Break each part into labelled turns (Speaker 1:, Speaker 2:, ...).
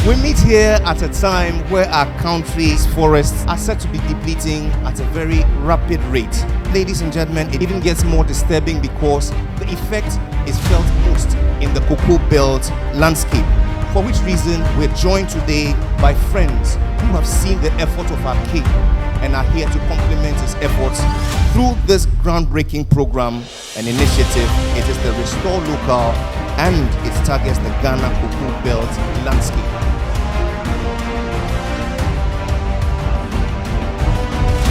Speaker 1: We meet here at a time where our country's forests are said to be depleting at a very rapid rate. Ladies and gentlemen, it even gets more disturbing because the effect is felt most in the cocoa belt landscape. For which reason, we're joined today by friends who have seen the effort of our king and are here to complement his efforts through this groundbreaking program and initiative. It is the Restore Local and it targets the Ghana cocoa belt landscape.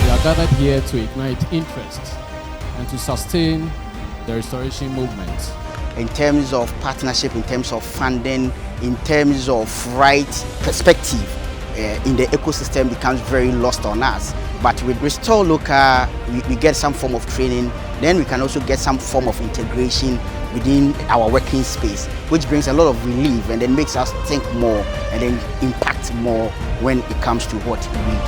Speaker 2: We are gathered here to ignite interest and to sustain the restoration movement.
Speaker 3: In terms of partnership, in terms of funding, in terms of right perspective in the ecosystem becomes very lost on us. But with Restore Local, we get some form of training, then we can also get some form of integration within our working space, which brings a lot of relief and then makes us think more and then impact more when it comes to what we do.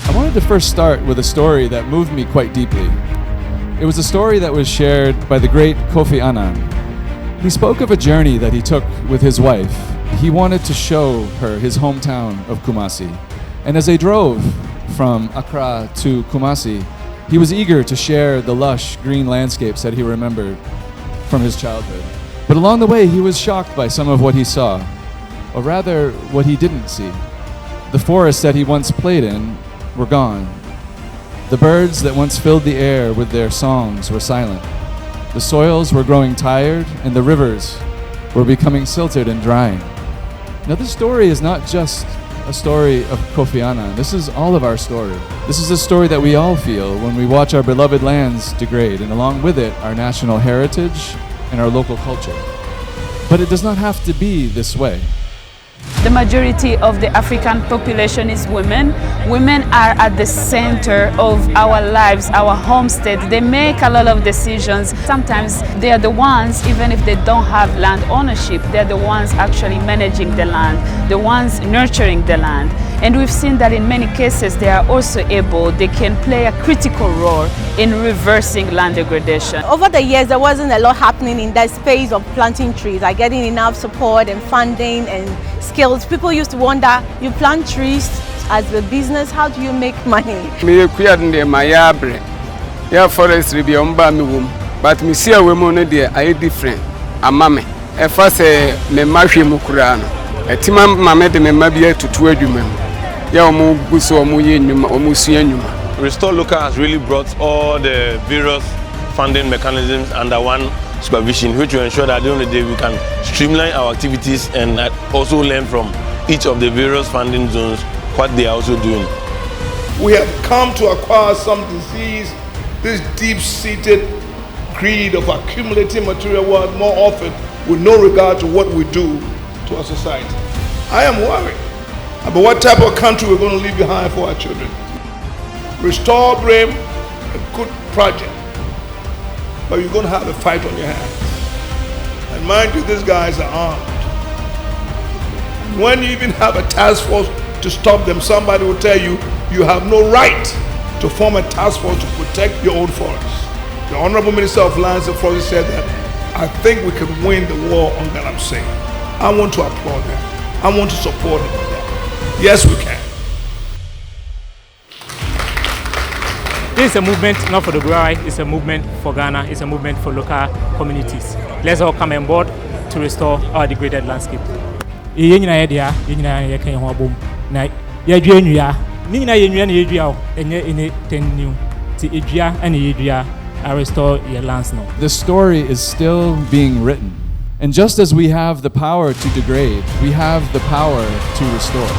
Speaker 2: I wanted to first start with a story that moved me quite deeply. It was a story that was shared by the great Kofi Annan. He spoke of a journey that he took with his wife. He wanted to show her his hometown of Kumasi. And as they drove from Accra to Kumasi, he was eager to share the lush green landscapes that he remembered from his childhood. But along the way, he was shocked by some of what he saw, or rather, what he didn't see. The forests that he once played in were gone. The birds that once filled the air with their songs were silent. The soils were growing tired, and the rivers were becoming silted and drying. Now, this story is not just a story of Kofi Annan. This is all of our story. This is a story that we all feel when we watch our beloved lands degrade, and along with it, our national heritage and our local culture. But it does not have to be this way.
Speaker 4: The majority of the African population is women. Women are at the center of our lives, our homestead. They make a lot of decisions. Sometimes they are the ones, even if they don't have land ownership, they're the ones actually managing the land, the ones nurturing the land. And we've seen that in many cases they are also able, they can play a critical role in reversing land degradation.
Speaker 5: Over the years, there wasn't a lot happening in that space of planting trees, like getting enough support and funding and skills. People used to wonder, you plant trees as a business, how do you make money?
Speaker 6: Me kuyade my yabre. Ya forestry be omba me wom, but me see a woman no dey are different. Amame. E fa say me mahwe mu kura no. Etima mame de me mabia tutu adwuma mu. Ya omo guso omo ye nnuma, omo sua nnuma.
Speaker 7: Restore Local has really brought all the various funding mechanisms under one supervision, which will ensure that at the end of the day we can streamline our activities and also learn from each of the various funding zones what they are also doing.
Speaker 8: We have come to acquire some disease, this deep-seated greed of accumulating material wealth more often with no regard to what we do to our society. I am worried about what type of country we're going to leave behind for our children. Restore Brain, a good project, but you're going to have a fight on your hands. And mind you, these guys are armed. When you even have a task force to stop them, somebody will tell you, you have no right to form a task force to protect your own forests. The Honorable Minister of Lands and Forests said that, I think we can win the war on Galamsey. I want to applaud them. I want to support him on that. Yes, we can.
Speaker 9: This is a movement not for the Guarai, it's a movement for Ghana, it's a movement for local communities. Let's all come on board to restore our degraded landscape.
Speaker 2: The story is still being written. And just as we have the power to degrade, we have the power to restore.